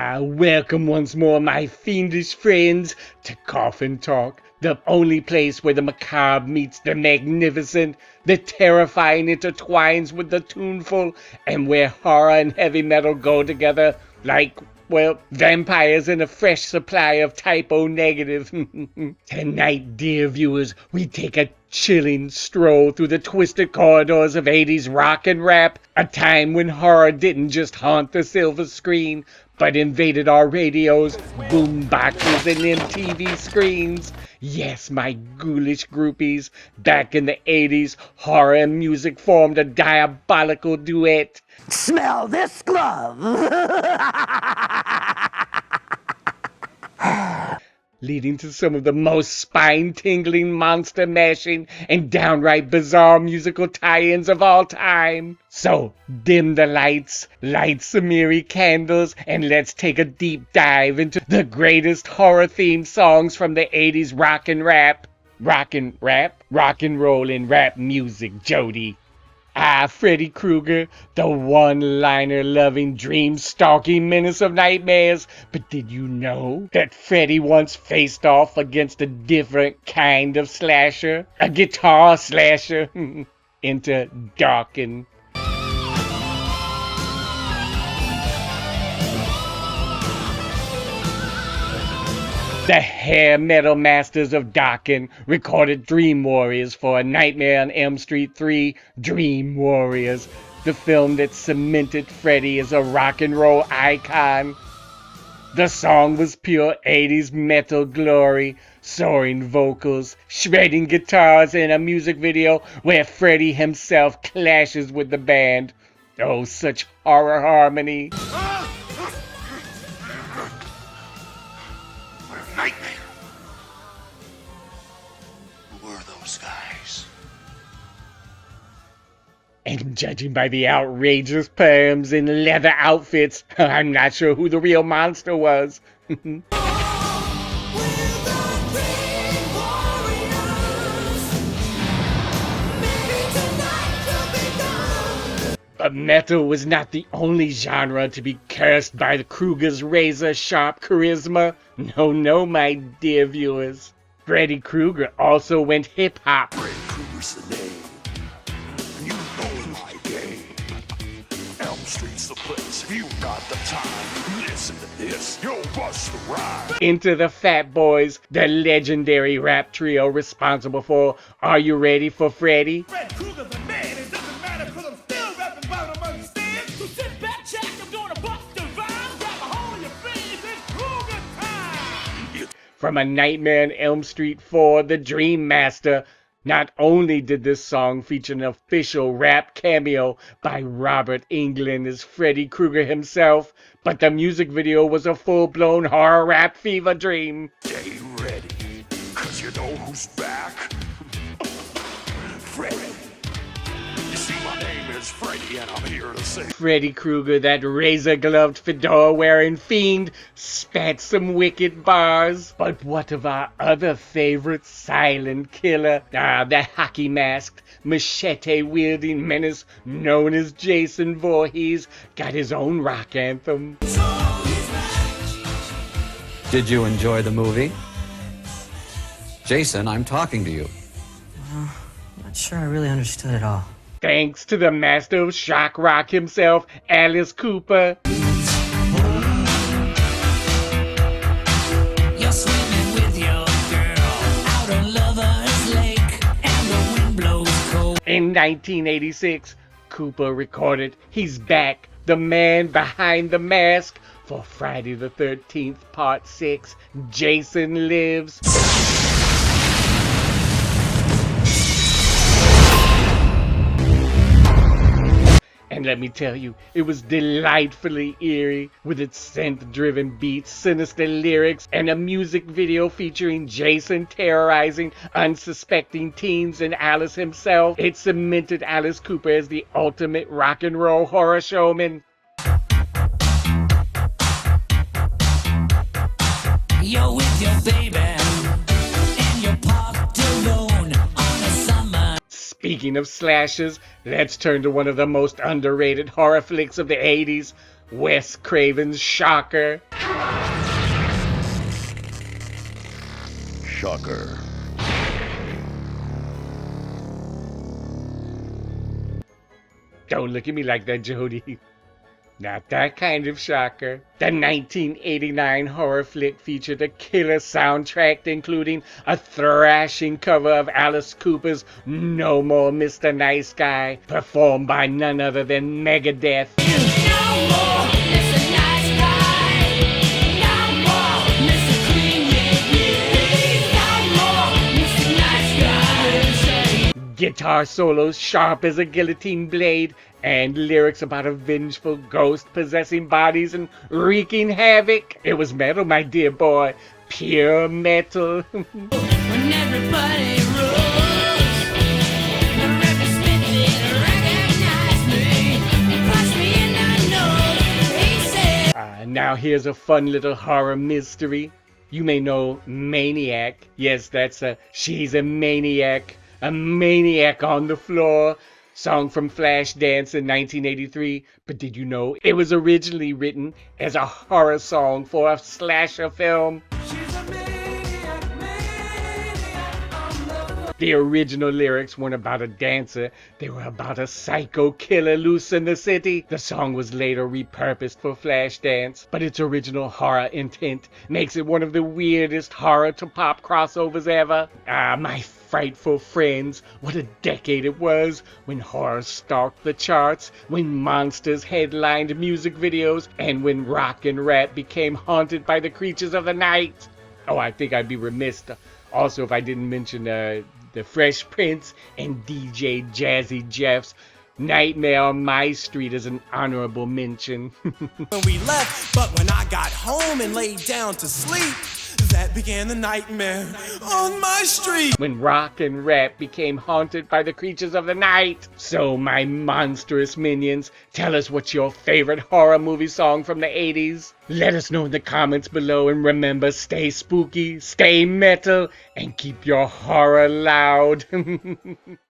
Welcome once more, my fiendish friends, to Coffin Talk, the only place where the macabre meets the magnificent, the terrifying intertwines with the tuneful, and where horror and heavy metal go together like, well, vampires and a fresh supply of type O negative. Tonight, dear viewers, we take a chilling stroll through the twisted corridors of 80s rock and rap, a time when horror didn't just haunt the silver screen, but invaded our radios, boom boxes, and MTV screens. Yes, my ghoulish groupies, back in the 80s, horror and music formed a diabolical duet. Smell this glove! Leading to some of the most spine-tingling, monster-mashing, and downright bizarre musical tie-ins of all time. So, dim the lights, light some eerie candles, and let's take a deep dive into the greatest horror-themed songs from the 80s rock and rap. Rock and rap? Rock and roll and rap music, Jodie. Freddy Krueger, the one-liner loving, dream-stalking menace of nightmares. But did you know that Freddy once faced off against a different kind of slasher? A guitar slasher. Enter Dokken. The hair metal masters of Dokken recorded Dream Warriors for A Nightmare on Elm Street 3, Dream Warriors, the film that cemented Freddy as a rock and roll icon. The song was pure 80s metal glory, soaring vocals, shredding guitars, and a music video where Freddy himself clashes with the band. Oh, such horror harmony. Nightmare. Who were those guys? And judging by the outrageous perms and leather outfits, I'm not sure who the real monster was. But metal was not the only genre to be cursed by the Krueger's razor-sharp charisma. No, my dear viewers. Freddy Krueger also went hip-hop. Freddy Krueger's the name. You know my game. Elm Street's the place. You got the time. Listen to this. You'll bust the rhyme. Into the Fat Boys, the legendary rap trio responsible for Are You Ready for Freddy? Freddy Krueger's the man. It doesn't matter because I'm still rapping about him, understand? So sit back, check. I'm gonna bust the rhyme. Grab a hold of your face. It's Krueger time. From A Nightmare on Elm Street 4, The Dream Master. Not only did this song feature an official rap cameo by Robert Englund as Freddy Krueger himself, but the music video was a full-blown horror rap fever dream. Stay ready, cause you know who's back? Freddy. You see, my name is Freddy, and I'm here to say Freddy Krueger, that razor-gloved, fedora-wearing fiend, spat some wicked bars. But what of our other favorite silent killer? The hockey-masked, machete-wielding menace known as Jason Voorhees got his own rock anthem. Did you enjoy the movie? Jason, I'm talking to you. Not sure I really understood it all. Thanks to the master of shock rock himself, Alice Cooper. You're swimming with your girl out on Lover's Lake, and the wind blows cold. In 1986, Cooper recorded He's Back, the man behind the mask, for Friday the 13th, Part 6, Jason Lives. And let me tell you, it was delightfully eerie, with its synth-driven beats, sinister lyrics, and a music video featuring Jason terrorizing unsuspecting teens and Alice himself. It cemented Alice Cooper as the ultimate rock and roll horror showman. You're with your baby, and you're parked alone on a summer. Speaking of slashers, let's turn to one of the most underrated horror flicks of the 80s, Wes Craven's Shocker. Shocker. Don't look at me like that, Jodie. Not that kind of shocker. The 1989 horror flick featured a killer soundtrack, including a thrashing cover of Alice Cooper's No More Mr. Nice Guy, performed by none other than Megadeth. No more Mr. Nice Guy. No more Mr. Clean Lady. No more Mr. Nice Guy. Guitar solos sharp as a guillotine blade, and lyrics about a vengeful ghost possessing bodies and wreaking havoc. It was metal, my dear boy. Pure metal. When everybody rose, the rapper spit didn't recognize me. Punched me in the nose. He said, Now here's a fun little horror mystery. You may know Maniac. Yes, she's a maniac. A maniac on the floor. Song from Flashdance in 1983. But did you know it was originally written as a horror song for a slasher film? The original lyrics weren't about a dancer, they were about a psycho killer loose in the city. The song was later repurposed for Flashdance, but its original horror intent makes it one of the weirdest horror to pop crossovers ever. My frightful friends, what a decade it was when horror stalked the charts, when monsters headlined music videos, and when rock and rap became haunted by the creatures of the night. Oh, I think I'd be remiss also if I didn't mention the Fresh Prince and DJ Jazzy Jeff's Nightmare on My Street is an honorable mention. When we left, but when I got home and laid down to sleep, that began the nightmare on my street. When rock and rap became haunted by the creatures of the night. So, my monstrous minions, tell us what's your favorite horror movie song from the 80s. Let us know in the comments below, and remember, stay spooky, stay metal, and keep your horror loud.